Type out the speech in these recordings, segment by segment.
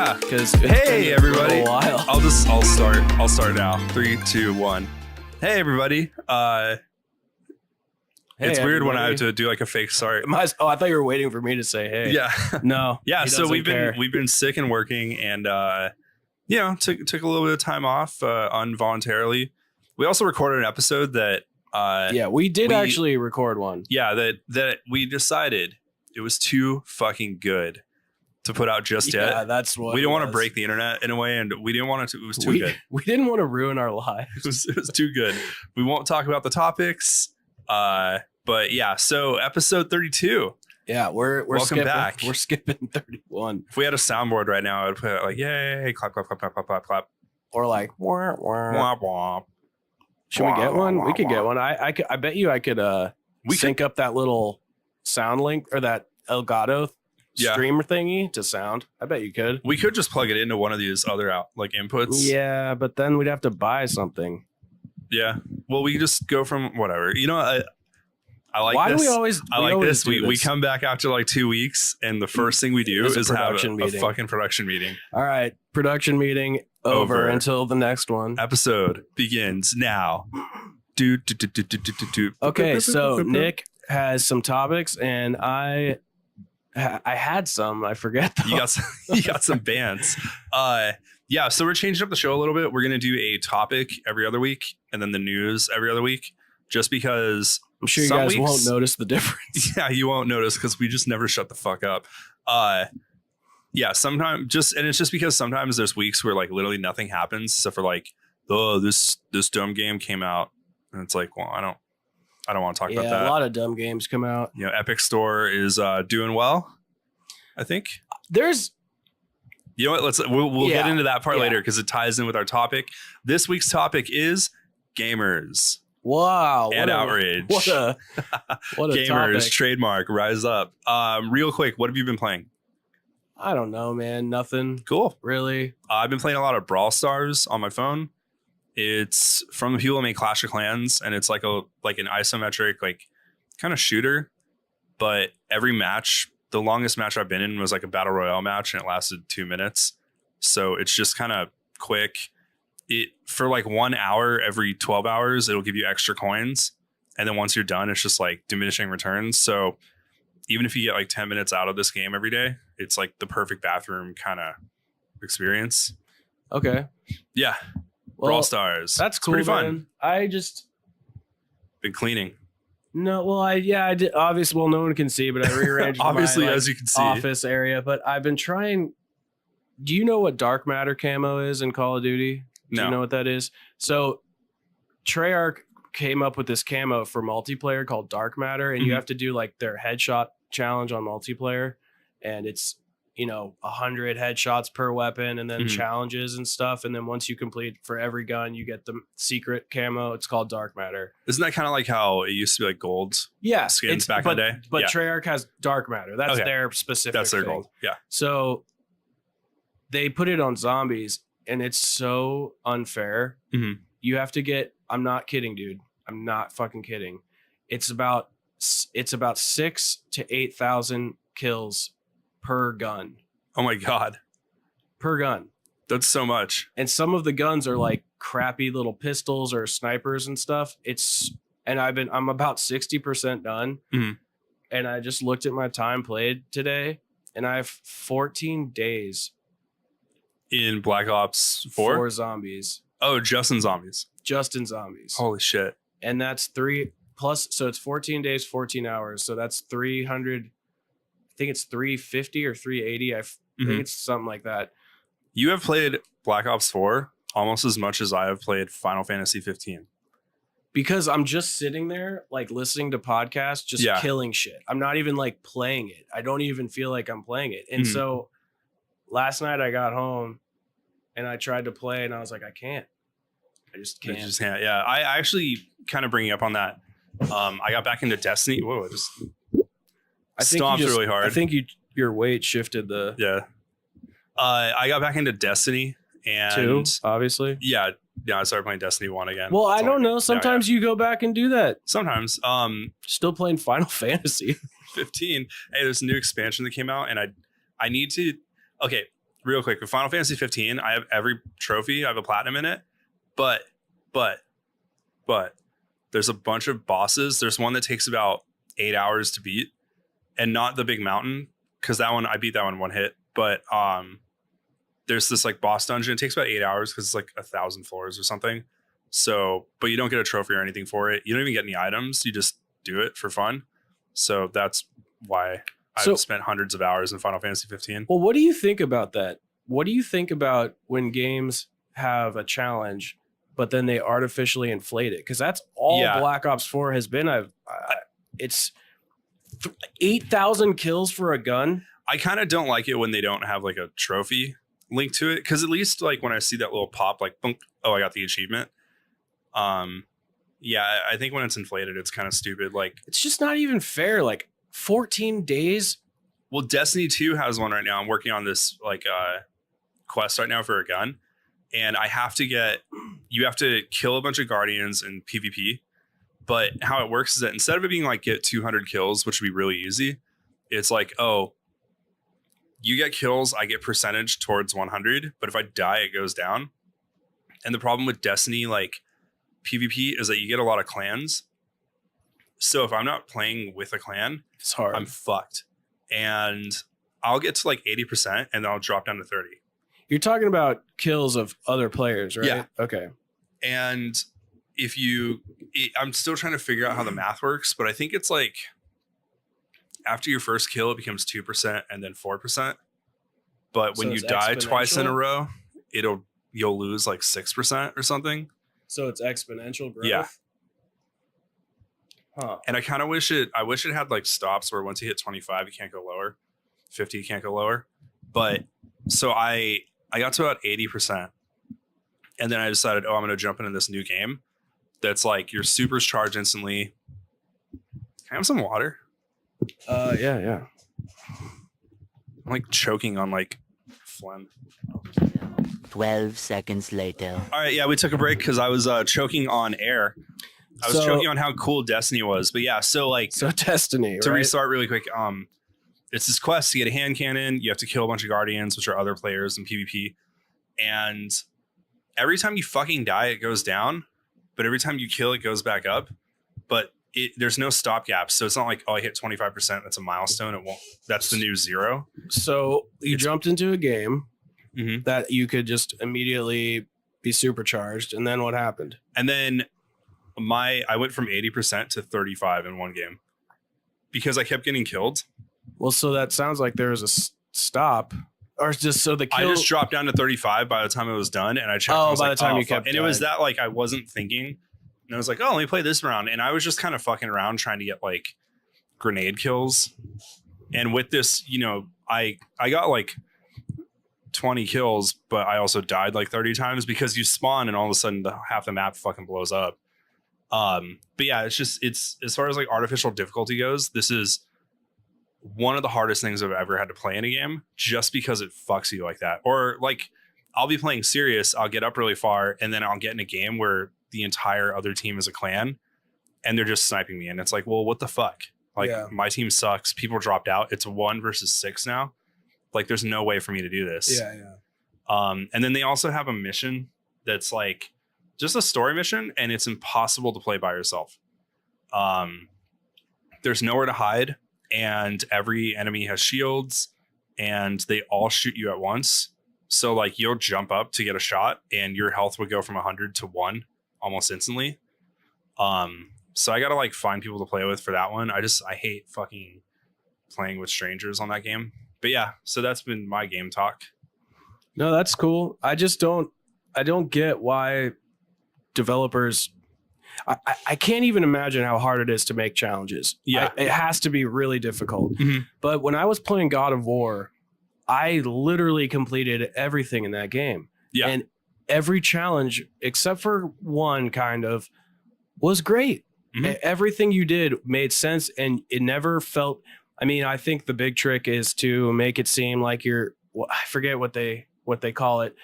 Yeah, because hey everybody. A while. I'll start now. 3, 2, 1. Hey everybody. It's weird when I have to do like a fake start. I thought you were waiting for me to say hey. Yeah. No. Yeah. So we've been sick and working, and took a little bit of time off involuntarily. We also recorded an episode that we actually record one. Yeah, that we decided it was too fucking good to put out just yet. Yeah, that's what we didn't want to break the internet in a way, and we didn't want it to. It was too good. We didn't want to ruin our lives. It was too good. We won't talk about the topics. But yeah, so episode 32. Yeah, we're welcome skipping, back. We're skipping 31. If we had a soundboard right now, I'd put it like, yay, clap, clap, clap, clap, clap, clap, clap. Or like, wah, wah. Womp, womp. Should we get one? We could get one. I bet you I could sync up that little sound link or that Elgato streamer thingy to sound. I bet you could. We could just plug it into one of these other inputs. Yeah, but then we'd have to buy something. Yeah. Well, we just go from whatever. You know, I like Why this. do we always? I like this. We come back after like 2 weeks, and the first thing we do is have a fucking production meeting. All right, production meeting over until the next one. Episode begins now. Okay, so Nick has some topics, and I had some. I forget them. You got some bands. Yeah. So we're changing up the show a little bit. We're gonna do a topic every other week, and then the news every other week, just because. I'm sure you guys won't notice the difference. Yeah, you won't notice because we just never shut the fuck up. Yeah, sometimes it's just because sometimes there's weeks where like literally nothing happens. So for like, oh, this dumb game came out, and it's like, well, I don't want to talk about that. Yeah, a lot of dumb games come out. You know, Epic Store is doing well, I think. You know what? We'll get into that part later because it ties in with our topic. This week's topic is gamers. Wow. And outrage. What a gamers, topic. Trademark, rise up. Real quick, what have you been playing? I don't know, man. Nothing. Cool. Really? I've been playing a lot of Brawl Stars on my phone. It's from the people that make Clash of Clans, and it's like an isometric, like kind of shooter. But every match, the longest match I've been in was like a battle royale match, and it lasted 2 minutes. So it's just kind of quick. For like 1 hour every 12 hours, it'll give you extra coins. And then once you're done, it's just like diminishing returns. So even if you get like 10 minutes out of this game every day, it's like the perfect bathroom kind of experience. Okay. Yeah. Well, Brawl Stars. That's cool. It's pretty fun. I just been cleaning. No, well, I did. Obviously, well, no one can see, but I rearranged obviously, my, as you can see, office area. But I've been trying. Do you know what dark matter camo is in Call of Duty? Do you know what that is? So Treyarch came up with this camo for multiplayer called Dark Matter, and you have to do like their headshot challenge on multiplayer, and it's 100 headshots per weapon, and then challenges and stuff, and then once you complete for every gun, you get the secret camo. It's called Dark Matter. Isn't that kind of like how it used to be like gold? Yeah, skins back in the day. But Treyarch has Dark Matter. That's their specific. That's their thing. gold. Yeah. So they put it on zombies. And it's so unfair. Mm-hmm. You have to get. I'm not kidding, dude. I'm not fucking kidding. It's about 6,000 to 8,000 kills per gun. Oh my god, per gun. That's so much. And some of the guns are like crappy little pistols or snipers and stuff. I'm about 60% done. Mm-hmm. And I just looked at my time played today, and I have 14 days. In Black Ops 4? 4 zombies. Oh, just in zombies. Just in zombies. Holy shit. And that's 3 plus. So it's 14 days, 14 hours. So that's 300. I think it's 350 or 380. I think it's something like that. You have played Black Ops 4 almost as much as I have played Final Fantasy 15. Because I'm just sitting there, like listening to podcasts, just killing shit. I'm not even like playing it. I don't even feel like I'm playing it. And so last night I got home and I tried to play, and I was like, I can't. I just can't. Yeah. I actually kind of bringing up on that. I got back into Destiny. Whoa, I stomped really hard. I think your weight shifted the. Yeah. I got back into Destiny and 2, obviously. Yeah. I started playing Destiny 1 again. Well, I don't know. Sometimes you go back and do that. Sometimes. Still playing Final Fantasy 15. Hey, there's a new expansion that came out, and I need to. Okay, real quick, with Final Fantasy 15, I have every trophy. I have a platinum in it, but but there's a bunch of bosses. There's one that takes about 8 hours to beat, and not the big mountain, because that one I beat that one one hit. But there's this like boss dungeon. It takes about 8 hours because it's like 1,000 floors or something. So, but you don't get a trophy or anything for it. You don't even get any items. You just do it for fun. So that's why I've spent hundreds of hours in Final Fantasy 15. Well, what do you think about that? What do you think about when games have a challenge, but then they artificially inflate it? Because that's all Black Ops 4 has been. It's 8,000 kills for a gun. I kind of don't like it when they don't have like a trophy link to it, because at least like when I see that little pop, like, boom, oh, I got the achievement. Yeah, I think when it's inflated, it's kind of stupid. Like, it's just not even fair. Like 14 days. Well, Destiny 2 has one right now. I'm working on this like quest right now for a gun, and you have to kill a bunch of guardians in PvP. But how it works is that instead of it being like get 200 kills, which would be really easy, it's like, oh, you get kills, I get percentage towards 100, but if I die, it goes down. And the problem with Destiny like PvP is that you get a lot of clans. So if I'm not playing with a clan, it's hard. I'm fucked. And I'll get to like 80% and then I'll drop down to 30. You're talking about kills of other players, right? Yeah. Okay. And I'm still trying to figure out how the math works, but I think it's like after your first kill, it becomes 2% and then 4%. But when you die twice in a row, you'll lose like 6% or something. So it's exponential growth. Yeah. Huh. And I kind of wish it had like stops where once you hit 25, you can't go lower. 50, you can't go lower. But so I got to about 80%. And then I decided, I'm going to jump into this new game that's like you're super charged instantly. Can I have some water? Yeah. I'm like choking on like phlegm. 12 seconds later. All right, yeah, we took a break because I was choking on air. I was choking on how cool Destiny was. But yeah, so Destiny, to restart really quick, it's this quest to get a hand cannon. You have to kill a bunch of guardians, which are other players in PvP. And every time you fucking die, it goes down. But every time you kill, it goes back up. But there's no stopgap. So it's not like, I hit 25%. That's a milestone. It won't. That's the new 0. So you jumped into a game that you could just immediately be supercharged. And then what happened? And then I went from 80% to 35 in one game because I kept getting killed. Well, so that sounds like there was a stop, or just so the kill. I just dropped down to 35 by the time it was done, and I checked. Oh, by the time you kept, and it was that like I wasn't thinking, and I was like, let me play this round, and I was just kind of fucking around trying to get like grenade kills, and with this, I got like 20 kills, but I also died like 30 times because you spawn and all of a sudden half the map fucking blows up. But yeah, it's as far as like artificial difficulty goes, this is one of the hardest things I've ever had to play in a game, just because it fucks you like that. Or like I'll be playing serious, I'll get up really far, and then I'll get in a game where the entire other team is a clan and they're just sniping me, and it's like, well, what the fuck? Like my team sucks, people dropped out, it's 1 versus 6 now. Like there's no way for me to do this. And then they also have a mission that's like just a story mission, and it's impossible to play by yourself. There's nowhere to hide, and every enemy has shields, and they all shoot you at once. So like you'll jump up to get a shot, and your health would go from 100 to 1 almost instantly. So I gotta like find people to play with for that one. I hate fucking playing with strangers on that game. But yeah, so that's been my game talk. No, that's cool. I don't get why developers. I can't even imagine how hard it is to make challenges. Yeah, it has to be really difficult. But when I was playing God of War, I literally completed everything in that game. Yeah, and every challenge except for one kind of was great. Everything you did made sense, and it never felt. I mean, I think the big trick is to make it seem like I forget what they call it,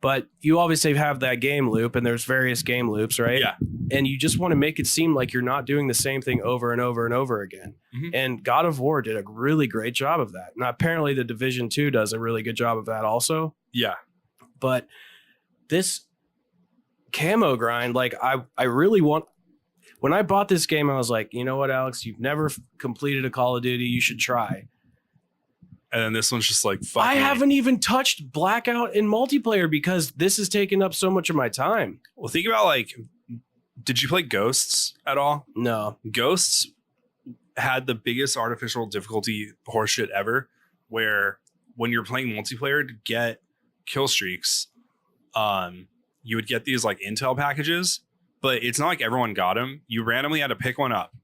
But you obviously have that game loop, and there's various game loops, right? Yeah. And you just want to make it seem like you're not doing the same thing over and over and over again. Mhm. And God of War did a really great job of that. Now, apparently, the Division 2 does a really good job of that also. Yeah. But this camo grind, like I really want. When I bought this game, I was like, you know what, Alex, you've never completed a Call of Duty. You should try. And then this one's just like, fuck I me. haven't even touched Blackout in multiplayer because this has taken up so much of my time. Well, think about like, did you play Ghosts at all? No. Ghosts had the biggest artificial difficulty horseshit ever, where when you're playing multiplayer to get kill streaks, you would get these like intel packages, but it's not like everyone got them. You randomly had to pick one up,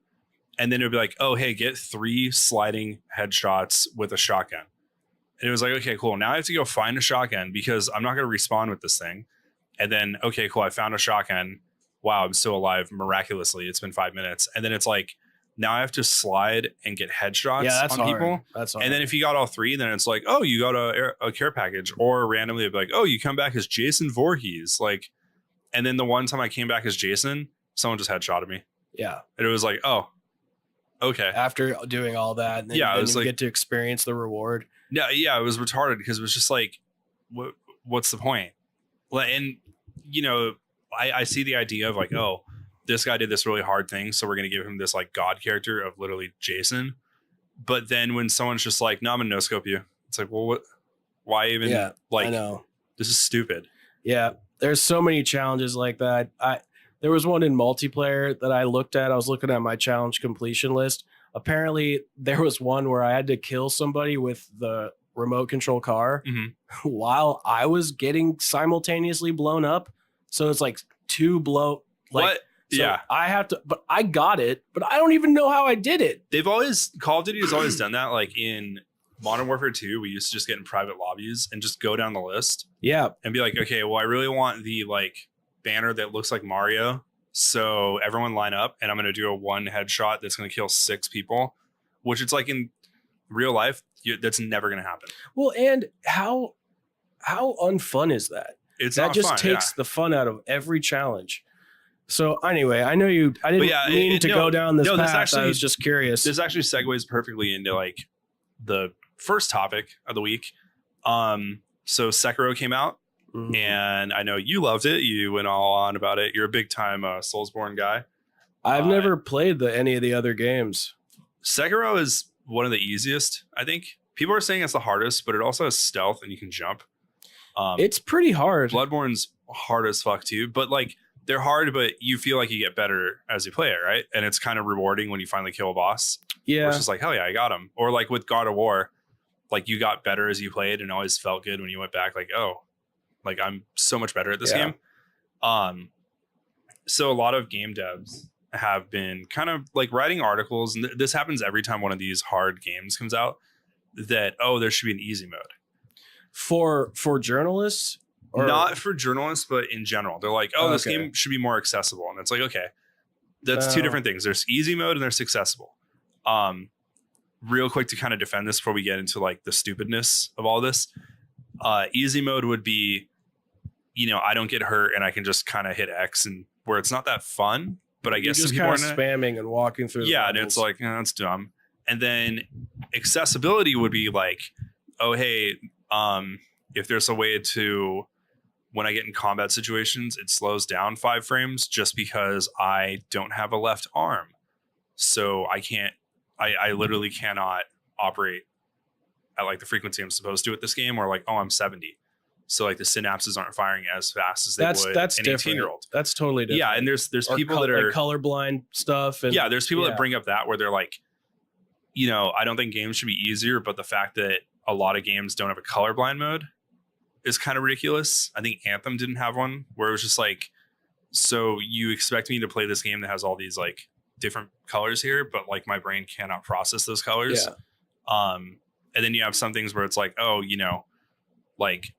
and then it would be like, oh, hey, get 3 sliding headshots with a shotgun. And it was like, okay, cool. Now I have to go find a shotgun because I'm not going to respawn with this thing. And then, okay, cool. I found a shotgun. Wow, I'm still alive miraculously. It's been 5 minutes. And then it's like, now I have to slide and get headshots on people. That's hard. And then if you got all 3, then it's like, oh, you got a care package. Or randomly it'd be like, oh, you come back as Jason Voorhees. Like, and then the one time I came back as Jason, someone just headshotted me. Yeah. And it was like, oh, okay. After doing all that, and then, Yeah, it then was you like- get to experience the reward. Yeah, yeah, it was retarded because it was just like, what's the point? And you know, I see the idea of like, oh, this guy did this really hard thing, so we're gonna give him this like god character of literally Jason. But then when someone's just like, no, I'm gonna no scope you, it's like, well, what? Why even? Yeah, like, I know. This is stupid. Yeah, there's so many challenges like that. There was one in multiplayer that I looked at. I was looking at my challenge completion list. Apparently, there was one where I had to kill somebody with the remote control car Mhm. while I was getting simultaneously blown up. So it's like 2 blow. Like, What? so Yeah. I have to, but I got it, but I don't even know how I did it. Call of Duty has always done that. Like in Modern Warfare 2, we used to just get in private lobbies and just go down the list Yeah. and be like, okay, well, I really want the like banner that looks like Mario. So everyone line up and I'm going to do a 1 headshot that's going to kill 6 people, which it's like in real life, that's never going to happen. Well, and how unfun is that? It's That not just fun, takes the fun out of every challenge. So anyway, I know I didn't yeah, mean to go down this no, path. this actually- I was just curious. This actually segues perfectly into like the first topic of the week. So Sekiro came out. Mhm. And I know you loved it. You went all on about it. You're a big time Soulsborne guy. I've never played any of the other games. Sekiro is one of the easiest, I think. People are saying it's the hardest, but it also has stealth and you can jump. It's pretty hard. Bloodborne's hard as fuck too, but like they're hard, but you feel like you get better as you play it, right? And it's kind of rewarding when you finally kill a boss. Yeah. It's just like, hell yeah, I got him. Or like with God of War, like you got better as you played and always felt good when you went back, like, oh, like I'm so much better at this game. So a lot of game devs have been kind of like writing articles, and this happens every time one of these hard games comes out, that, oh, there should be an easy mode. For journalists? Or Not for journalists, but in general. They're like, oh, this Okay. game should be more accessible. And it's like, okay, that's 2 different things. There's easy mode and there's accessible. Real quick to kind of defend this before we get into like the stupidness of all this. Easy mode would be, you know, I don't get hurt and I can just kind of hit X, and where it's not that fun, but I you're guess some just people kind are of spamming and walking through. yeah, the and it's levels. like, that's dumb. And then accessibility would be like, oh, hey, if there's a way to, when I get in combat situations, it slows down 5 frames just because I don't have a left arm. So I literally cannot operate at like the frequency I'm supposed to with this game, or like, oh, I'm 70. So like the synapses aren't firing as fast as they would that's an different. 18-year-old. That's totally different. Yeah, and there's Or people that are like colorblind stuff. And there's people yeah. that bring up that where they're like, you know, I don't think games should be easier, but the fact that a lot of games don't have a colorblind mode is kind of ridiculous. I think Anthem didn't have one, where it was just like, so you expect me to play this game that has all these like different colors here, but like my brain cannot process those colors. Yeah. And then you have some things where it's like, oh, you know, like,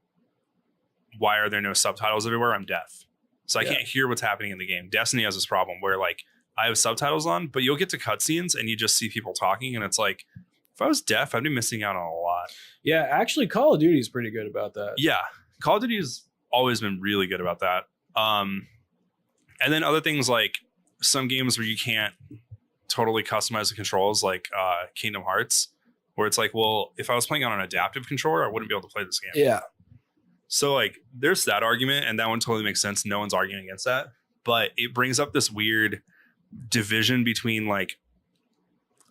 why are there no subtitles everywhere? I'm deaf, so I Yeah. can't hear what's happening in the game. Destiny has this problem where like I have subtitles on, but you'll get to cutscenes and you just see people talking, and it's like, if I was deaf, I'd be missing out on a lot. Yeah, actually, Call of Duty is pretty good about that. Yeah, Call of Duty is always been really good about that. And then other things like some games where you can't totally customize the controls, like Kingdom Hearts, where it's like, well, if I was playing on an adaptive controller, I wouldn't be able to play this game. Yeah. So like there's that argument, and that one totally makes sense. No one's arguing against that. But it brings up this weird division between like,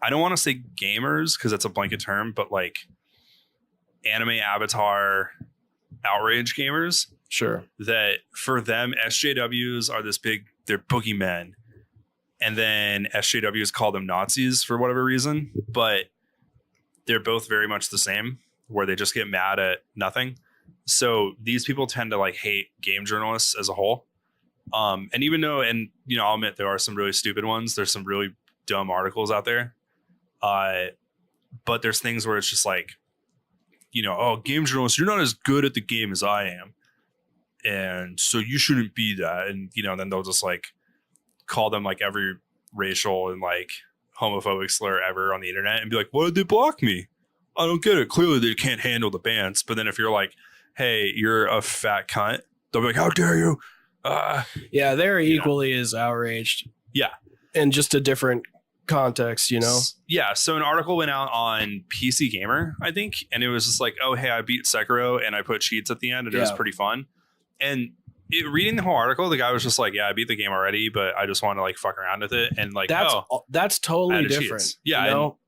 I don't want to say gamers because that's a blanket term, but like anime avatar outrage gamers. Sure. That for them, SJWs are they're boogeymen. And then SJWs call them Nazis for whatever reason. But they're both very much the same, where they just get mad at nothing. So these people tend to like hate game journalists as a whole. And even though, and you know, I'll admit there are some really stupid ones. There's some really dumb articles out there. But there's things where it's just like, you know, oh, game journalists, you're not as good at the game as I am. And so you shouldn't be that. And, you know, then they'll just like call them like every racial and like homophobic slur ever on the internet and be like, why did they block me? I don't get it. Clearly they can't handle the bans. But then if you're like, hey, you're a fat cunt, they'll be like, how dare you? Yeah, they're equally as outraged. Yeah. In just a different context, you know? Yeah. So an article went out on PC Gamer, I think, and it was just like, oh, hey, I beat Sekiro and I put cheats at the end and it was pretty fun. And reading the whole article, the guy was just like, yeah, I beat the game already, but I just want to like fuck around with it. And like, that's totally different. Cheats. Yeah. You know?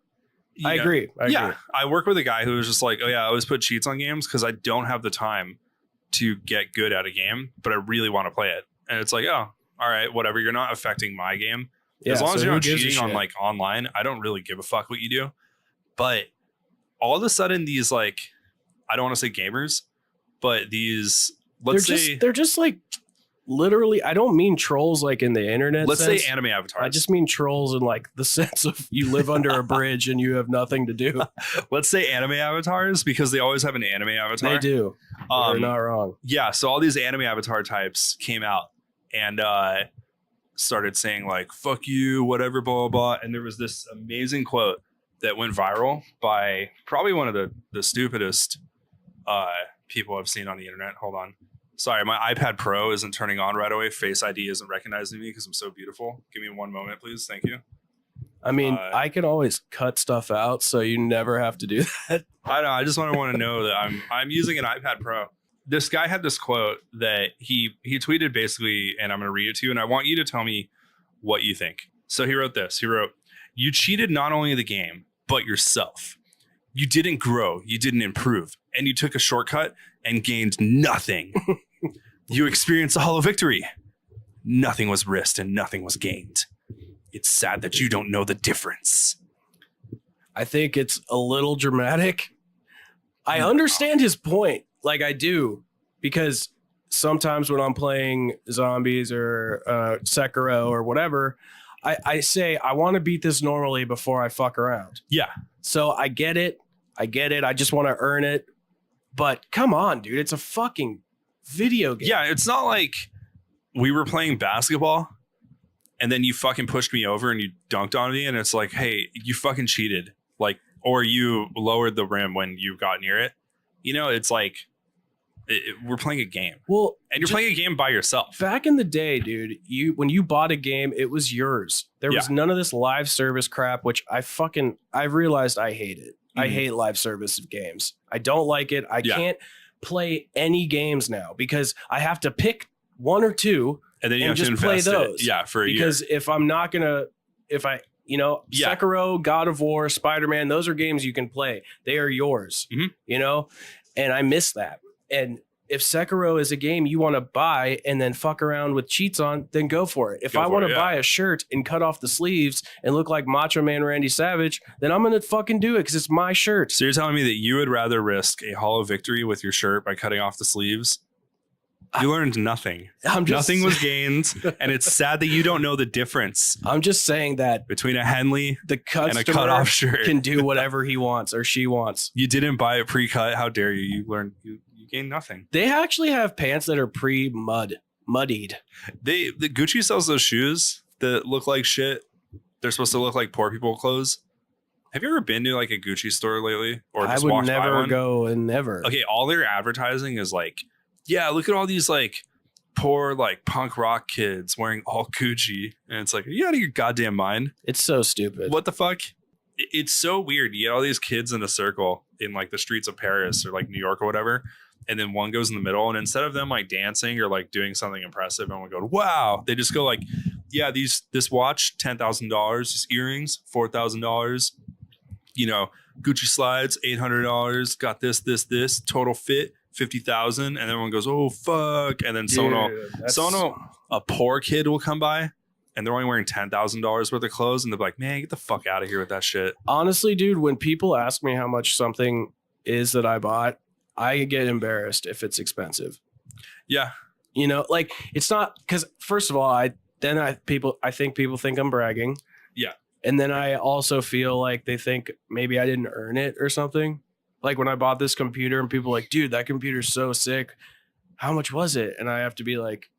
I agree. I work with a guy who was just like, oh yeah, I always put cheats on games because I don't have the time to get good at a game, but I really want to play it. And it's like, oh, all right, whatever. You're not affecting my game. Yeah, as long as you're not cheating on like online, I don't really give a fuck what you do. But all of a sudden, these like, I don't want to say gamers, but these, they're just like literally, I don't mean trolls like in the internet let's sense. say anime avatars. I just mean trolls in like the sense of you live under a bridge and you have nothing to do. Let's say anime avatars because they always have an anime avatar. They do. You're not wrong. Yeah. So all these anime avatar types came out and started saying like, fuck you, whatever, blah, blah, blah. And there was this amazing quote that went viral by probably one of the stupidest people I've seen on the internet. Hold on. Sorry, my iPad Pro isn't turning on right away. Face ID isn't recognizing me because I'm so beautiful. Give me one moment, please. Thank you. I mean, I can always cut stuff out, so you never have to do that. I know. I just want to know that I'm using an iPad Pro. This guy had this quote that he tweeted basically, and I'm going to read it to you, and I want you to tell me what you think. So he wrote this. He wrote, "You cheated not only the game, but yourself. You didn't grow. You didn't improve. And you took a shortcut and gained nothing. You experienced a hollow victory. Nothing was risked and nothing was gained. It's sad that you don't know the difference." I think it's a little dramatic. I understand his point. Like I do, because sometimes when I'm playing zombies or Sekiro or whatever, I say, I want to beat this normally before I fuck around. Yeah. So I get it. I just want to earn it. But come on, dude. It's a fucking video game. Yeah, it's not like we were playing basketball and then you fucking pushed me over and you dunked on me and it's like, hey, you fucking cheated. Like, or you lowered the rim when you got near it. You know, it's like, we're playing a game. Well, and you're playing a game by yourself. Back in the day, dude, when you bought a game, it was yours. There was none of this live service crap, which I've realized I hate it. Mm-hmm. I hate live service of games. I don't like it. I can't play any games now because I have to pick one or two and then you have just to play those. For a year. Because if I'm not gonna, Sekiro, God of War, Spider-Man, those are games you can play. They are yours. Mm-hmm. And I miss that. And if Sekiro is a game you want to buy and then fuck around with cheats on, then go for it. If I want to buy a shirt and cut off the sleeves and look like Macho Man Randy Savage, then I'm going to fucking do it because it's my shirt. So you're telling me that you would rather risk a hollow victory with your shirt by cutting off the sleeves? You learned nothing. Nothing was gained, and it's sad that you don't know the difference. I'm just saying that between a Henley and a cut-off shirt can do whatever he wants or she wants. You didn't buy it pre-cut. How dare you? You learned you gained nothing. They actually have pants that are muddied. The Gucci sells those shoes that look like shit. They're supposed to look like poor people clothes. Have you ever been to like a Gucci store lately, or just I would never go and never? Okay, all their advertising is like yeah, look at all these like poor like punk rock kids wearing all Gucci, and it's like, are you out of your goddamn mind? It's so stupid. What the fuck? It's so weird. You get all these kids in a circle in like the streets of Paris or like New York or whatever, and then one goes in the middle, and instead of them like dancing or like doing something impressive, and one go, wow, they just go like, yeah, this watch $10,000, these earrings $4,000, you know, Gucci slides $800, got this total fit $50,000, and everyone goes, oh fuck, and then a poor kid will come by and they're only wearing $10,000 worth of clothes, and they're like, man, get the fuck out of here with that shit. Honestly, dude, when people ask me how much something is that I bought, I get embarrassed if it's expensive. Yeah, you know, like it's not, because first of all, I think people think I'm bragging. Yeah. And then I also feel like they think maybe I didn't earn it or something. Like when I bought this computer and people are like, dude, that computer's so sick. How much was it? And I have to be like,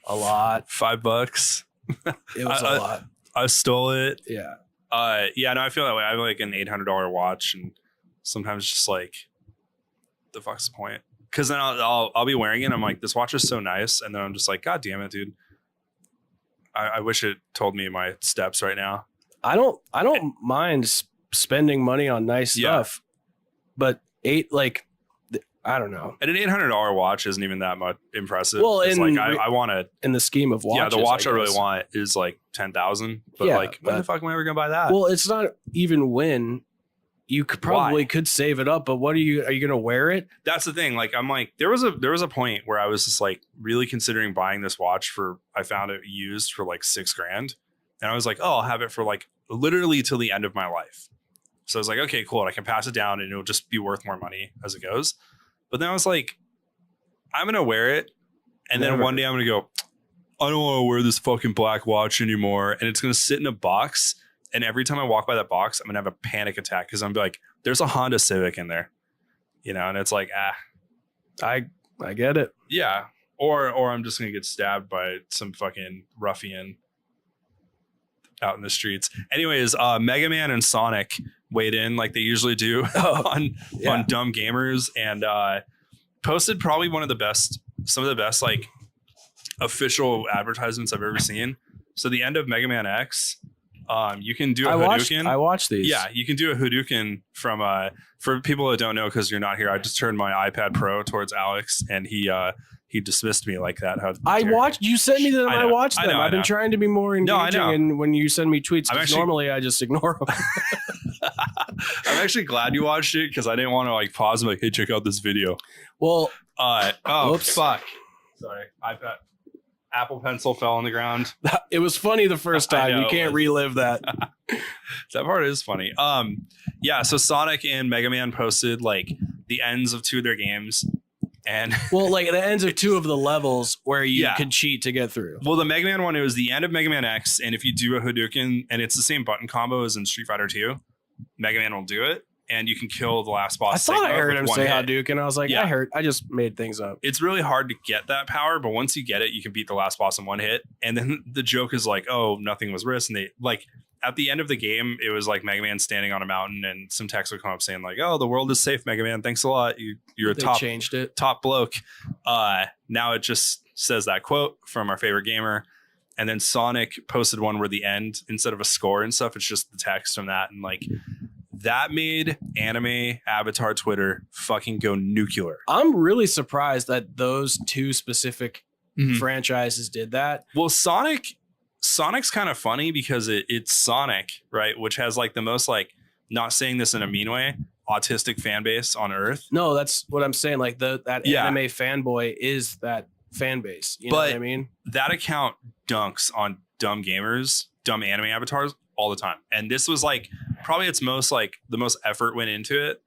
a lot. $5. It was a lot. I stole it. Yeah. Yeah, no, I feel that way. I have like an $800 watch, and sometimes just like, the fuck's the point? Because then I'll be wearing it, and I'm like, this watch is so nice, and then I'm just like, god damn it, dude. I wish it told me my steps right now. I don't mind spending money on nice stuff, but I don't know. And an $800 watch isn't even that much impressive. Well, it's like I want to. In the scheme of watches, yeah, the watch I really want is like $10,000. But yeah, like, when the fuck am I ever gonna buy that? Well, it's not even when. You could save it up, but are you gonna wear it? That's the thing. Like, I'm like, there was a point where I was just like really considering buying this watch I found it used for like $6,000, and I was like, oh, I'll have it for like literally till the end of my life. So I was like, okay, cool. I can pass it down, and it'll just be worth more money as it goes. But then I was like, I'm gonna wear it, and then one day I'm gonna go, I don't want to wear this fucking black watch anymore, and it's gonna sit in a box. And every time I walk by that box, I'm gonna have a panic attack because I'm like, there's a Honda Civic in there, you know, and it's like, I get it. Yeah. Or I'm just gonna get stabbed by some fucking ruffian out in the streets. Anyways, Mega Man and Sonic weighed in like they usually do on Dumb Gamers, and posted probably some of the best like official advertisements I've ever seen. So the end of Mega Man X. You can do a Hadouken. I watched these. Yeah, you can do a Hadouken from for people that don't know, because you're not here. I just turned my iPad Pro towards Alex, and he dismissed me like that. I watched. You sent me them. I watched them. I've been trying to be more engaging, and when you send me tweets, normally I just ignore them. I'm actually glad you watched it, because I didn't want to like pause and like, hey, check out this video. Well, whoops. Fuck. Sorry, iPad. Apple Pencil fell on the ground. It was funny the first time. You can't relive that. That part is funny. Yeah. So Sonic and Mega Man posted like the ends of 2 of their games, and well, like the ends of 2 of the levels where you could cheat to get through. Well, the Mega Man one, it was the end of Mega Man X, and if you do a Hadouken, and it's the same button combo as in Street Fighter 2, Mega Man will do it. And you can kill the last boss. I thought I heard him say Hadouken, and I was like, I just made things up. It's really hard to get that power, but once you get it, you can beat the last boss in one hit. And then the joke is like, oh, nothing was risked. And they like at the end of the game, it was like Mega Man standing on a mountain, and some text would come up saying like, oh, the world is safe, Mega Man. Thanks a lot. You're a top bloke. Now it just says that quote from our favorite gamer. And then Sonic posted one where the end, instead of a score and stuff, it's just the text from that. And like, that made anime avatar Twitter fucking go nuclear. I'm really surprised that those 2 specific franchises did that. Well, Sonic's kind of funny because it's Sonic, right? Which has like the most, like, not saying this in a mean way, autistic fan base on Earth. No, that's what I'm saying. Like that anime fanboy is that fan base. You know what I mean? That account dunks on dumb gamers, dumb anime avatars all the time. And this was like probably its most like the most effort went into it.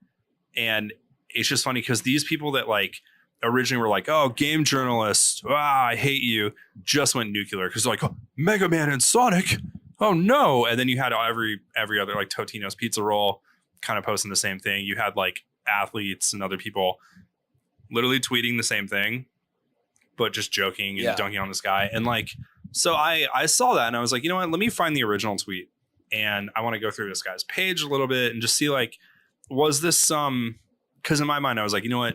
And it's just funny because these people that like originally were like, oh, game journalists, I hate you, just went nuclear because like, oh, Mega Man and Sonic, oh no. And then you had every other like Totino's Pizza Roll kind of posting the same thing. You had like athletes and other people literally tweeting the same thing, but just joking and dunking on this guy. And like, so I saw that and I was like, you know what, let me find the original tweet. And I want to go through this guy's page a little bit and just see like, was this some, because in my mind I was like, you know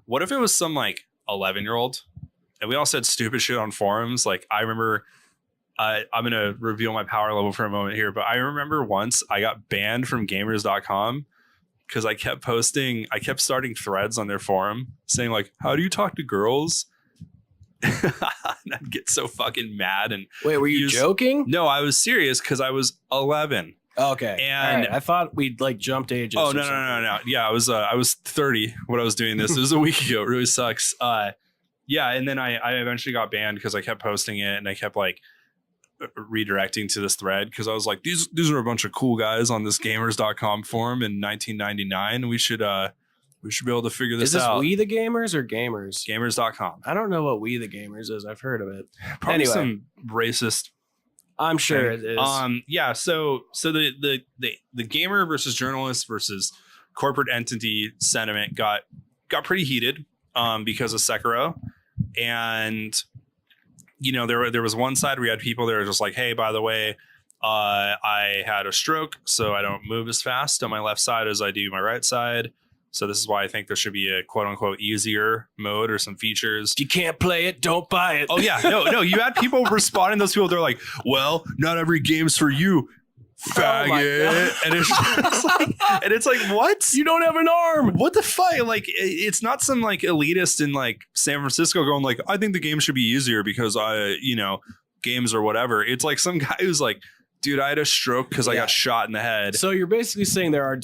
what if it was some like 11-year-old, and we all said stupid shit on forums. Like I remember, I'm gonna reveal my power level for a moment here, but I remember once I got banned from gamers.com because I kept starting threads on their forum saying like, "How do you talk to girls?" And I'd get so fucking mad. And wait, were you joking? No, I was serious because I was 11. Okay, and I thought we'd like jumped ages. Oh no. Yeah, I was 30 when I was doing this. It was a week ago. It really sucks. Yeah, and then I eventually got banned because I kept posting it and I kept like redirecting to this thread because I was like, these are a bunch of cool guys on this gamers.com forum in 1999. We should be able to figure this out. Is this We the Gamers or Gamers? Gamers.com. I don't know what We the Gamers is. I've heard of it. Probably some racist. I'm sure it is. Yeah. So the gamer versus journalist versus corporate entity sentiment got pretty heated because of Sekiro, and there was one side where you had people that were just like, hey, by the way, I had a stroke, so I don't move as fast on my left side as I do my right side. So this is why I think there should be a quote unquote easier mode or some features. If you can't play it, don't buy it. Oh yeah, no. You had people responding to those people. They're like, well, not every game's for you, faggot. And it's like, what? You don't have an arm. What the fuck? Like, it's not some like elitist in like San Francisco going like, I think the game should be easier because games or whatever. It's like some guy who's like, dude, I had a stroke because I got shot in the head. So you're basically saying there are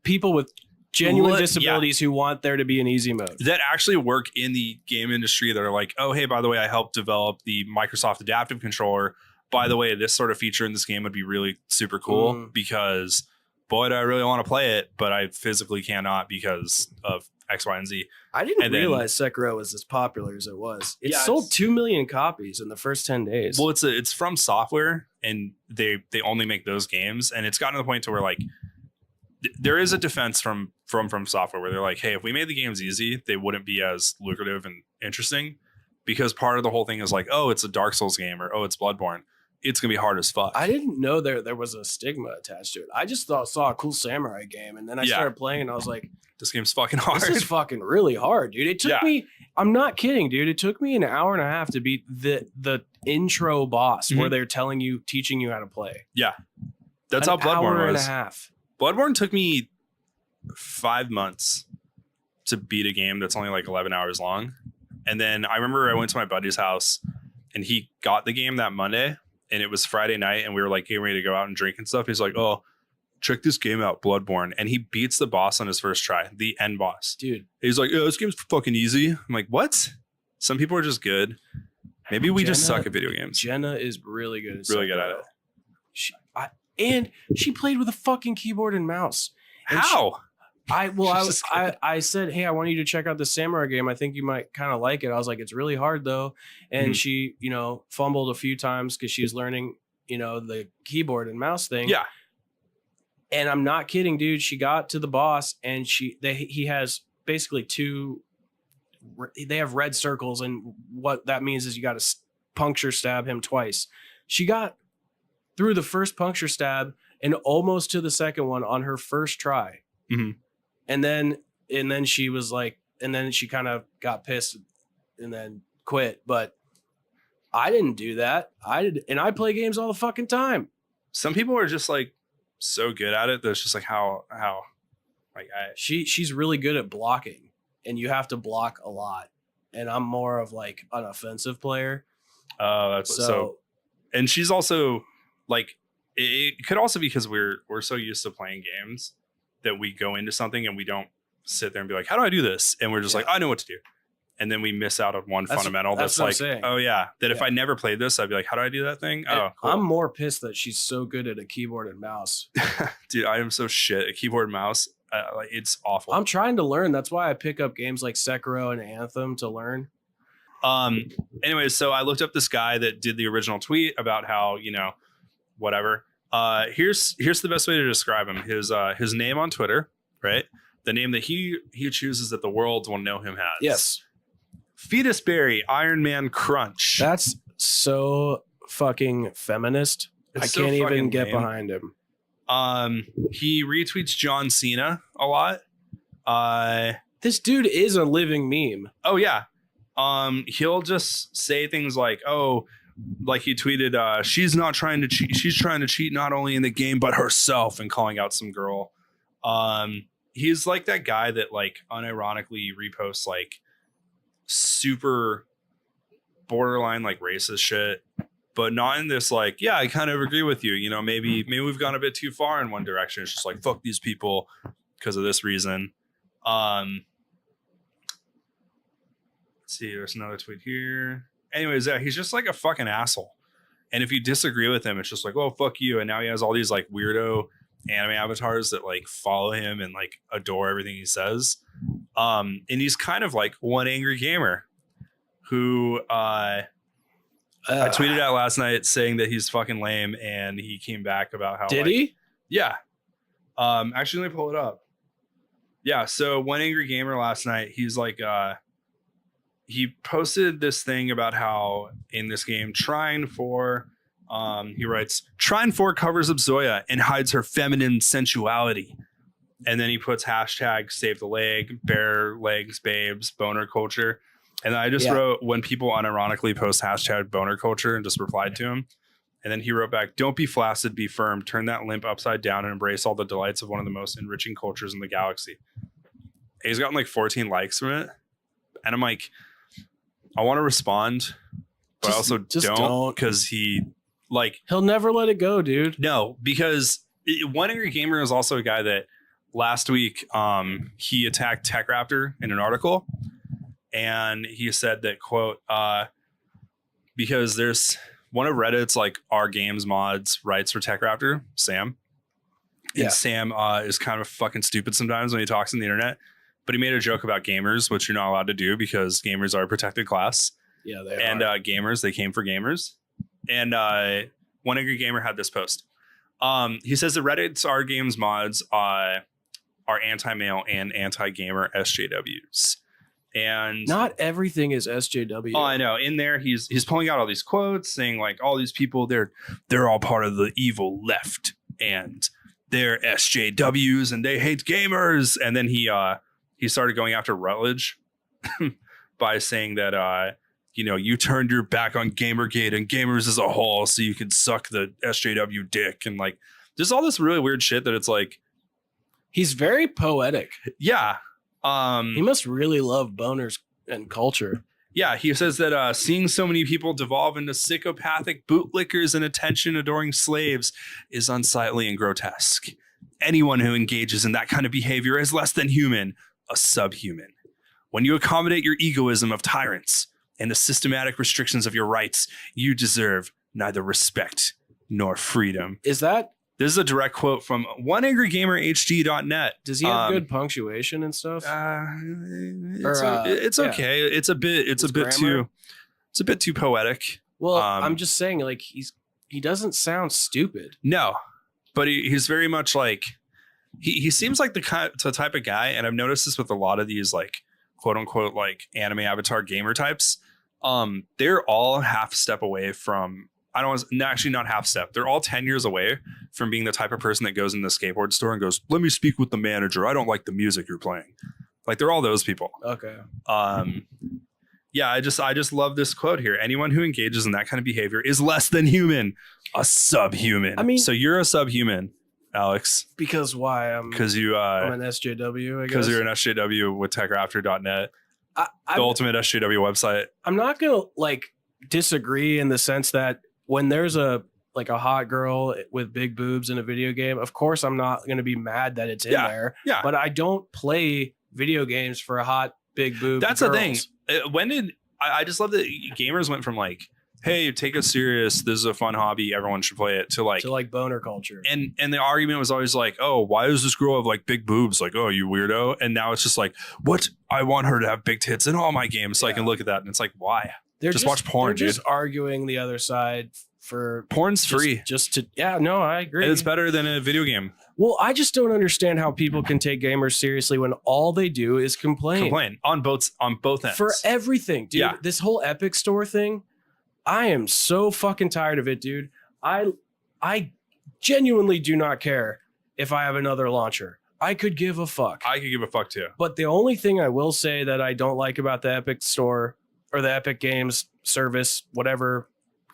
people with genuine disabilities who want there to be an easy mode that actually work in the game industry that are like, oh, hey, by the way, I helped develop the Microsoft Adaptive Controller. By the way, this sort of feature in this game would be really super cool because, boy, do I really want to play it, but I physically cannot because of X, Y, and Z. I didn't realize Sekiro was as popular as it was. It sold 2 million copies in the first 10 days. Well, it's from software, and they only make those games, and it's gotten to the point to where like there is a defense from software where they're like, hey, if we made the games easy, they wouldn't be as lucrative and interesting because part of the whole thing is like, oh, it's a Dark Souls game or oh, it's Bloodborne. It's going to be hard as fuck. I didn't know there was a stigma attached to it. I just saw a cool samurai game and then I started playing and I was like, this game's fucking hard. This is fucking really hard, dude. It took me, I'm not kidding, dude. It took me an hour and a half to beat the intro boss where they're teaching you how to play. Yeah. That's how Bloodborne was. An hour and a half. Bloodborne took me 5 months to beat a game that's only like 11 hours long. And then I remember I went to my buddy's house and he got the game that Monday and it was Friday night and we were like getting ready to go out and drink and stuff. He's like, oh, check this game out, Bloodborne. And he beats the boss on his first try, the end boss. Dude. He's like, yeah, this game's fucking easy. I'm like, what? Some people are just good. Maybe we just suck at video games. Jenna is really good at really good at it. And she played with a fucking keyboard and mouse. And how? I said, hey, I want you to check out the samurai game. I think you might kind of like it. I was like, it's really hard though. And she, fumbled a few times because she was learning, the keyboard and mouse thing. Yeah. And I'm not kidding, dude. She got to the boss and he has basically they have red circles. And what that means is you got to puncture stab him twice. She got through the first puncture stab and almost to the second one on her first try. Mm-hmm. And then she was like, and then she kind of got pissed and then quit. But I didn't do that. And I play games all the fucking time. Some people are just like so good at it. That's just like how like she's really good at blocking and you have to block a lot. And I'm more of like an offensive player. Oh, that's so. And she's also like, it could also be because we're so used to playing games that we go into something and we don't sit there and be like, how do I do this? And we're just like, I know what to do. And then we miss out on one fundamental that's like, oh yeah, that if I never played this, I'd be like, how do I do that thing? Oh, cool. I'm more pissed that she's so good at a keyboard and mouse. Dude, I am so shit at keyboard and mouse. Like it's awful. I'm trying to learn. That's why I pick up games like Sekiro and Anthem to learn. Anyways, so I looked up this guy that did the original tweet about how, whatever. Here's the best way to describe him. His name on Twitter, right? The name that he chooses that the world will know him as. Yes. Fetus Berry, Iron Man Crunch. That's so fucking feminist. I can't even get behind him. He retweets John Cena a lot. This dude is a living meme. Oh yeah. he'll just say things like, oh, like he tweeted, she's not trying to cheat. She's trying to cheat not only in the game, but herself, and calling out some girl. He's like that guy that like unironically reposts like super borderline like racist shit, but not in this like, yeah, I kind of agree with you. You know, maybe we've gone a bit too far in one direction. It's just like, fuck these people because of this reason. Let's see, there's another tweet here. Anyways, yeah, he's just like a fucking asshole. And if you disagree with him, it's just like, oh, fuck you. And now he has all these like weirdo anime avatars that like follow him and like adore everything he says. And he's kind of like OneAngryGamer, who I tweeted out last night saying that he's fucking lame, and he came back about how did like, he? Yeah. Actually, let me pull it up. Yeah, so OneAngryGamer last night, he's like he posted this thing about how in this game Trine 4, he writes, Trine 4 covers up Zoya and hides her feminine sensuality. And then he puts hashtag save the leg, bare legs, babes, boner culture. And I just wrote, when people unironically post hashtag boner culture, and just replied to him. And then he wrote back, don't be flaccid, be firm, turn that limp upside down and embrace all the delights of one of the most enriching cultures in the galaxy. And he's gotten like 14 likes from it. And I'm like, I want to respond, but I also don't, because he'll never let it go, dude. No, because OneAngryGamer is also a guy that last week he attacked Tech Raptor in an article, and he said that, quote, because there's one of Reddit's like our games mods writes for Tech Raptor, Sam. And Sam is kind of fucking stupid sometimes when he talks on the internet. But he made a joke about gamers, which you're not allowed to do because gamers are a protected class. Yeah, they and are. Gamers, they came for gamers. And OneAngryGamer had this post. He says that Reddit's our games mods are anti-male and anti-gamer SJWs. And not everything is SJW. Oh, I know. In there, he's pulling out all these quotes saying like all these people, they're all part of the evil left and they're SJWs and they hate gamers. And then he started going after Rutledge by saying that, you turned your back on Gamergate and gamers as a whole so you could suck the SJW dick. And like, there's all this really weird shit that it's like. He's very poetic. Yeah. He must really love boners and culture. Yeah. He says that seeing so many people devolve into psychopathic bootlickers and attention-adoring slaves is unsightly and grotesque. Anyone who engages in that kind of behavior is less than human. A subhuman. When you accommodate your egoism of tyrants and the systematic restrictions of your rights, you deserve neither respect nor freedom. This is a direct quote from OneAngryGamerHD.net. Does he have good punctuation and stuff? It's okay. It's a bit too poetic. Well, I'm just saying, like, he doesn't sound stupid. No, but he's very much like. He seems like the type of guy, and I've noticed this with a lot of these like quote unquote like anime avatar gamer types. They're all half step away from not half step. They're all 10 years away from being the type of person that goes in the skateboard store and goes, let me speak with the manager. I don't like the music you're playing. Like they're all those people. Okay. Yeah, I just love this quote here. Anyone who engages in that kind of behavior is less than human, a subhuman. I mean, so you're a subhuman. Alex, because why? Because I'm an SJW. I guess because you're an SJW with TechRaptor.net, the ultimate SJW website. I'm not gonna like disagree in the sense that when there's a hot girl with big boobs in a video game, of course I'm not gonna be mad that it's in there. Yeah, but I don't play video games for a hot big boob. That's the thing. I just love that gamers went from like, hey, take it serious, this is a fun hobby, everyone should play it, to like boner culture. And the argument was always like, oh, why does this girl have like big boobs? Like, oh, you weirdo. And now it's just like, what? I want her to have big tits in all my games so I can look at that. And it's like, why? Just watch porn, dude. Just arguing the other side for porn's free. I agree. And it's better than a video game. Well, I just don't understand how people can take gamers seriously when all they do is complain on both ends for everything, dude. Yeah. This whole Epic Store thing, I am so fucking tired of it, dude. I genuinely do not care if I have another launcher. I could give a fuck. I could give a fuck too. But the only thing I will say that I don't like about the Epic Store or the Epic Games service, whatever,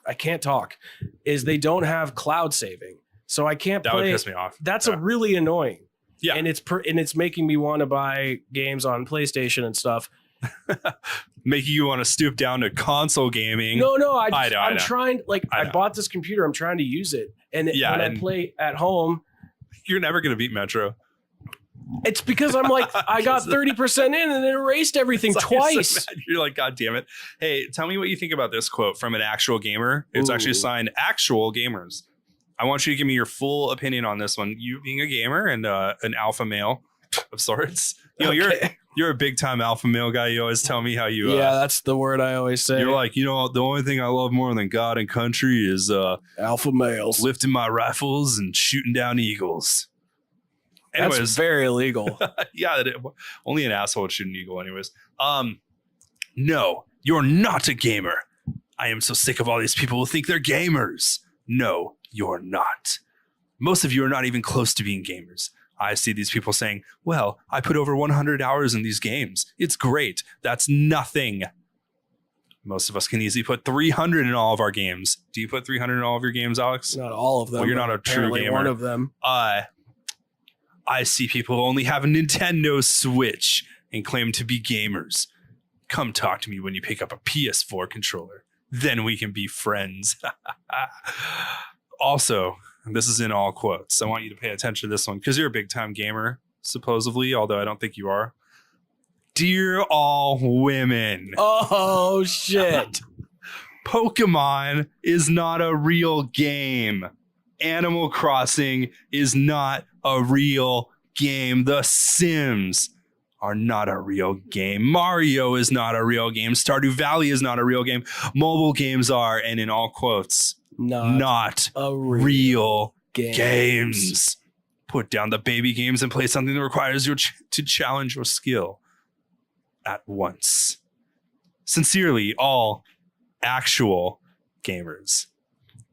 I can't talk, is they don't have cloud saving. So I can't That play. would piss me off. That's a really annoying. Yeah. And it's making me want to buy games on PlayStation and stuff. Making you want to stoop down to console gaming. No, I'm trying, I bought this computer, I'm trying to use it. And when I play at home, you're never going to beat Metro. It's because I'm like, I got 30% in and it erased everything twice. You're like, God damn it. Hey, tell me what you think about this quote from an actual gamer. It's actually signed Actual Gamers. I want you to give me your full opinion on this one. You being a gamer and an alpha male of sorts. You know, you're a big time alpha male guy. You always tell me how you. Yeah, that's the word I always say. You're like, the only thing I love more than God and country is alpha males lifting my rifles and shooting down eagles. Anyways, that's very illegal. Yeah, only an asshole would shoot an eagle. Anyways, no, you're not a gamer. I am so sick of all these people who think they're gamers. No, you're not. Most of you are not even close to being gamers. I see these people saying, well, I put over 100 hours in these games. It's great. That's nothing. Most of us can easily put 300 in all of our games. Do you put 300 in all of your games, Alex? Not all of them. Well, you're not a true gamer. One of them. I see people who only have a Nintendo Switch and claim to be gamers. Come talk to me when you pick up a PS4 controller. Then we can be friends. Also, and this is in all quotes, I want you to pay attention to this one because you're a big time gamer, supposedly, although I don't think you are. Dear all women. Oh, shit. Pokemon is not a real game. Animal Crossing is not a real game. The Sims are not a real game. Mario is not a real game. Stardew Valley is not a real game. Mobile games are, and in all quotes, not a real games. Put down the baby games and play something that requires you to challenge your skill at once. Sincerely, all actual gamers.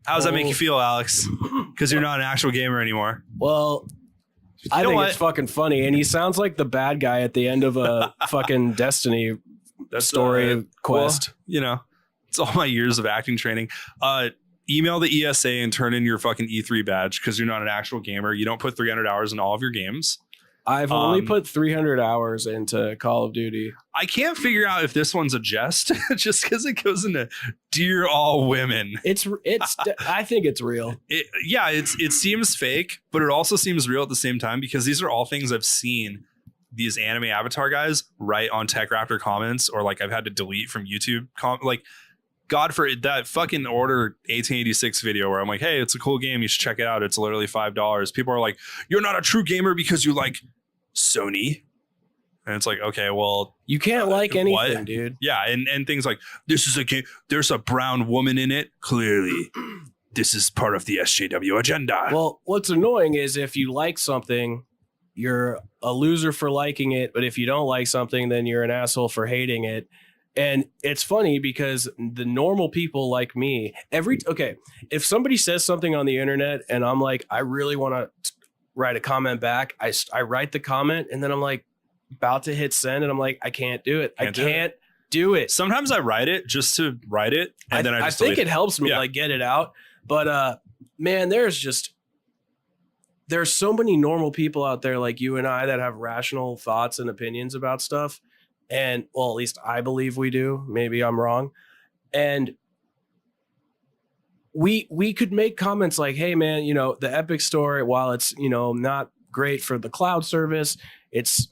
How does that make you feel, Alex? Because you're not an actual gamer anymore. Well, I think it's fucking funny. And he sounds like the bad guy at the end of a fucking Destiny story quest. Well, it's all my years of acting training. Email the ESA and turn in your fucking E3 badge because you're not an actual gamer. You don't put 300 hours in all of your games. I've only put 300 hours into Call of Duty. I can't figure out if this one's a jest just because it goes into Dear All Women. It's. I think it's real. It seems fake, but it also seems real at the same time because these are all things I've seen these anime avatar guys write on Tech Raptor comments, or like I've had to delete from YouTube. God for that fucking Order 1886 video where I'm like, hey, it's a cool game. You should check it out. It's literally $5. People are like, you're not a true gamer because you like Sony. And it's like, okay, well, you can't like anything, dude. Yeah. And things like this is a game. There's a brown woman in it. Clearly, this is part of the SJW agenda. Well, what's annoying is if you like something, you're a loser for liking it. But if you don't like something, then you're an asshole for hating it. And it's funny because the normal people like me, if somebody says something on the internet and I'm like, I really want to write a comment back, I write the comment and then I'm like about to hit send and I'm like, I can't do it. I can't do it. Sometimes I write it just to write it. And then I think it helps me get it out. But man, there's so many normal people out there like you and I that have rational thoughts and opinions about stuff. And well, at least I believe we do. Maybe I'm wrong. And we could make comments like, hey man, the Epic Store, while it's, not great for the cloud service, it's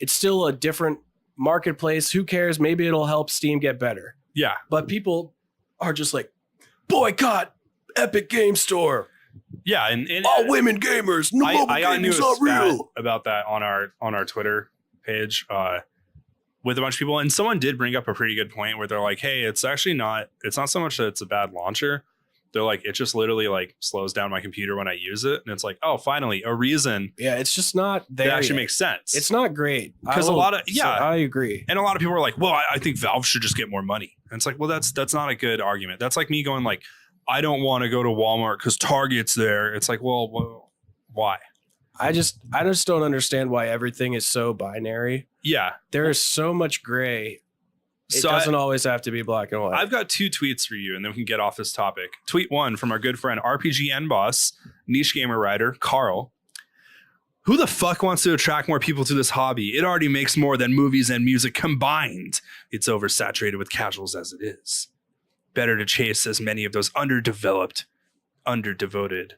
still a different marketplace. Who cares? Maybe it'll help Steam get better. Yeah. But people are just like, boycott Epic Game Store. Yeah. And all women gamers. No, mobile gaming's not real. About that on our Twitter page. With a bunch of people, and someone did bring up a pretty good point where they're like, hey, it's not so much that it's a bad launcher. They're like, it just literally like slows down my computer when I use it. And it's like, oh, finally a reason. Yeah. It's just not there. That actually makes sense. It's not great. Because I agree. And a lot of people are like, well, I think Valve should just get more money. And it's like, well, that's not a good argument. That's like me going like, I don't want to go to Walmart because Target's there. It's like, well, why? I just don't understand why everything is so binary. Yeah. There is so much gray It doesn't always have to be black and white. I've got 2 tweets for you, and then we can get off this topic. Tweet 1 from our good friend RPG Boss, niche gamer writer Carl. Who the fuck wants to attract more people to this hobby? It already makes more than movies and music combined. It's oversaturated with casuals as it is. Better to chase as many of those underdeveloped, underdevoted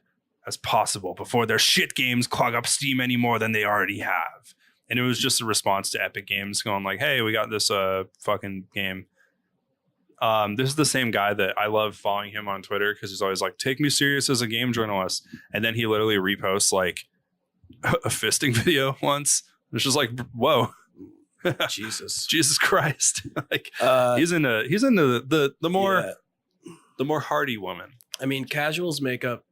as possible before their shit games clog up Steam any more than they already have. And it was just a response to Epic Games going like, hey, we got this fucking game. This is the same guy that I love following him on Twitter because he's always like, take me serious as a game journalist. And then he literally reposts like a fisting video once. It's just like, whoa. Jesus Christ. Like he's into the more hardy woman. I mean, casuals make up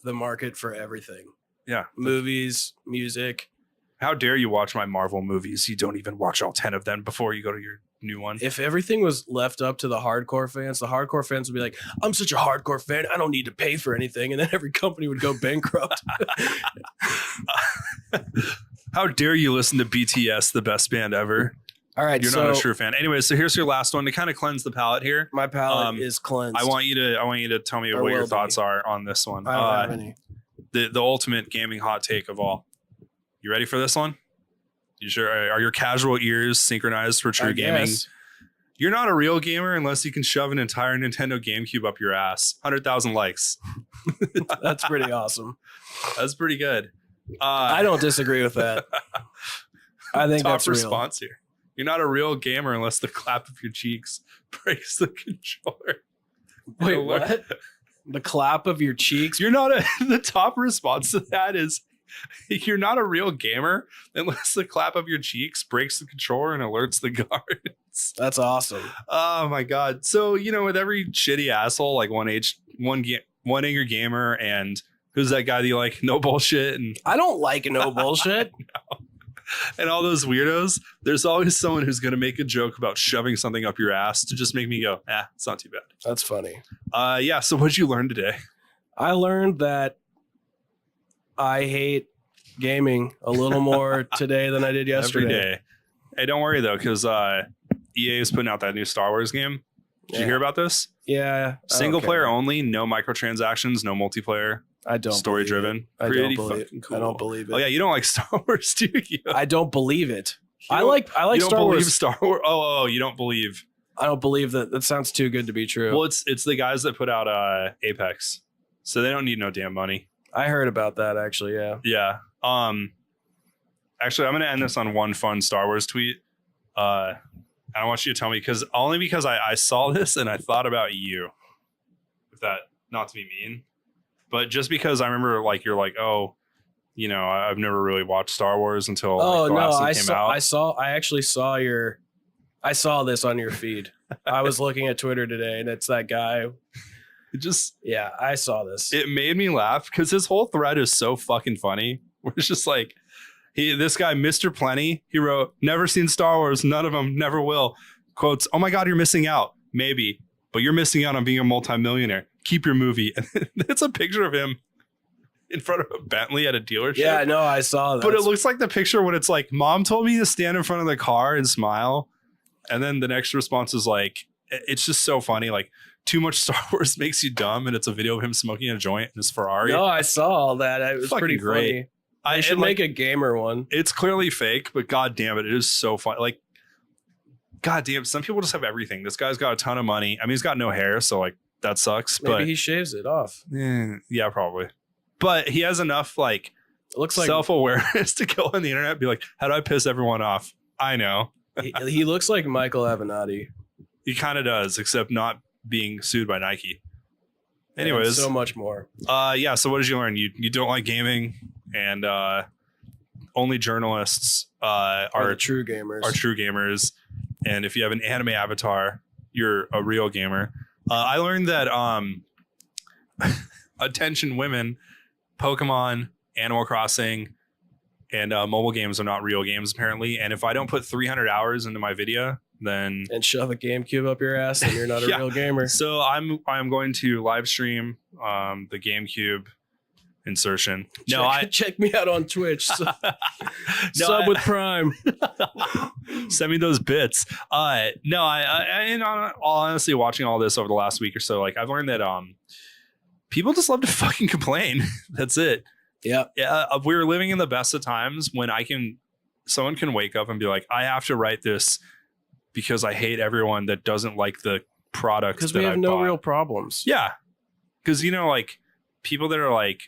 the market for everything. Yeah. Movies, music. How dare you watch my Marvel movies? You don't even watch all 10 of them before you go to your new one. If everything was left up to the hardcore fans would be like, I'm such a hardcore fan, I don't need to pay for anything. And then every company would go bankrupt. How dare you listen to BTS, the best band ever? All right, you're not a true fan. Anyway, so here's your last one to kind of cleanse the palate here. My palate is cleansed. I want you to tell me what your thoughts are on this one. I don't have any. The ultimate gaming hot take of all. You ready for this one? You sure? Are your casual ears synchronized for true gaming? You're not a real gamer unless you can shove an entire Nintendo GameCube up your ass. 100,000 likes. That's pretty awesome. That's pretty good. I don't disagree with that. I think top that's real. response here. You're not a real gamer unless the clap of your cheeks breaks the controller. Wait, what? The clap of your cheeks? You're not the top response to that is you're not a real gamer unless the clap of your cheeks breaks the controller and alerts the guards. That's awesome. Oh my God. So, with every shitty asshole like OneAngryGamer and who's that guy that you like? No bullshit. And I don't like no bullshit. No. And all those weirdos, there's always someone who's going to make a joke about shoving something up your ass to just make me go, it's not too bad. That's funny. So what'd you learn today? I learned that I hate gaming a little more today than I did yesterday. Every day. Hey, don't worry though, because EA is putting out that new Star Wars game. Did you hear about this? Yeah. Single player only, no microtransactions, no multiplayer. I don't. Story driven. Pretty fucking cool. I don't believe it. Oh yeah, you don't like Star Wars, do you? I don't believe it. I like Star Wars. Star Wars. Oh, you don't believe. I don't believe that. That sounds too good to be true. Well, it's the guys that put out Apex, so they don't need no damn money. I heard about that actually. Yeah. Yeah. Actually, I'm gonna end this on one fun Star Wars tweet. I want you to tell me because I saw this and I thought about you. If that, not to be mean, but just because I remember like you're like, oh, I've never really watched Star Wars until the last one came out. I actually saw I saw this on your feed. I was looking at Twitter today and it's that guy. I saw this. It made me laugh because his whole thread is so fucking funny. Where it's just like, this guy, Mr. Plenty, he wrote, never seen Star Wars, none of them, never will. Quotes, oh my God, you're missing out. Maybe, but you're missing out on being a multimillionaire. Keep your movie. And it's a picture of him in front of a Bentley at a dealership. Yeah, no, I saw that. But it looks like the picture when it's like, Mom told me to stand in front of the car and smile. And then the next response is like, it's just so funny. Like, too much Star Wars makes you dumb. And it's a video of him smoking a joint in his Ferrari. No, I saw all that. It was pretty great. Funny. I should make a gamer one. It's clearly fake, but God damn it is so fun. Like, God damn, some people just have everything. This guy's got a ton of money. I mean, he's got no hair, so like that sucks. Maybe he shaves it off. Yeah, probably. But he has enough like self-awareness to go on the internet and be like, how do I piss everyone off? I know. he looks like Michael Avenatti. He kind of does, except not being sued by Nike. Anyways, and so much more. So what did you learn? You don't like gaming, and only journalists are true gamers. Are true gamers, and if you have an anime avatar, you're a real gamer. I learned that attention women, Pokemon, Animal Crossing, and mobile games are not real games apparently. And if I don't put 300 hours into my video, then and shove a GameCube up your ass, and you're not a real gamer. So I'm going to live stream the GameCube insertion. No, check me out on Twitch. Sub with Prime. Send me those bits. No, and honestly, watching all this over the last week or so, like I've learned that people just love to fucking complain. That's it. Yeah. We're living in the best of times when someone can wake up and be like, I have to write this because I hate everyone that doesn't like the product. Because we have no real problems. Yeah. Because, you know, like people that are like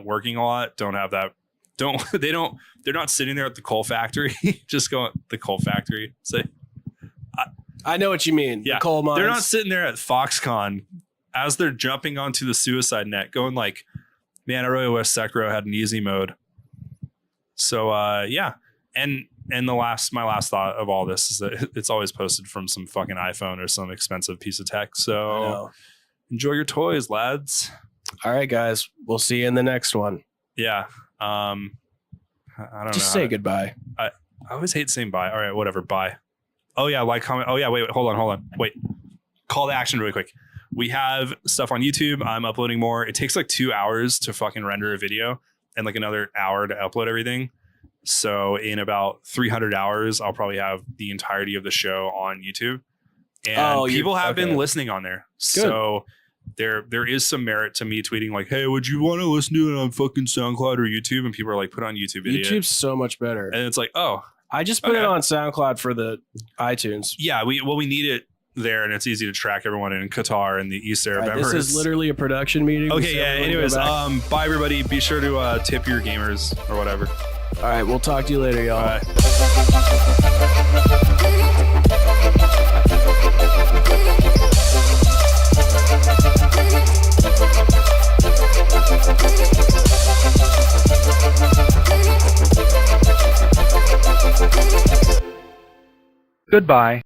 working a lot don't have that. They're not sitting there at the coal factory, just going the coal factory. Say, I know what you mean. Yeah. The coal mines. They're not sitting there at Foxconn as they're jumping onto the suicide net going like, man, I really wish Sekiro had an easy mode. So yeah. And my last thought of all this is that it's always posted from some fucking iPhone or some expensive piece of tech. So enjoy your toys, lads. All right, guys. We'll see you in the next one. Yeah. I don't know. Just say goodbye. I always hate saying bye. All right, whatever. Bye. Oh yeah, like, comment. Oh yeah, wait, hold on. Wait. Call to action really quick. We have stuff on YouTube. I'm uploading more. It takes like 2 hours to fucking render a video and like another hour to upload everything. So in about 300 hours, I'll probably have the entirety of the show on YouTube. And people have been listening on there. Good. So there is some merit to me tweeting like, hey, would you want to listen to it on fucking SoundCloud or YouTube? And people are like, put on YouTube video. YouTube's so much better. And it's like, oh. I just put it on SoundCloud for the iTunes. Yeah, we need it there, and it's easy to track everyone in Qatar and the East Arab Emirates. This is literally a production meeting. Okay, yeah. Anyways, bye everybody. Be sure to tip your gamers or whatever. All right, we'll talk to you later, y'all. Bye. Goodbye.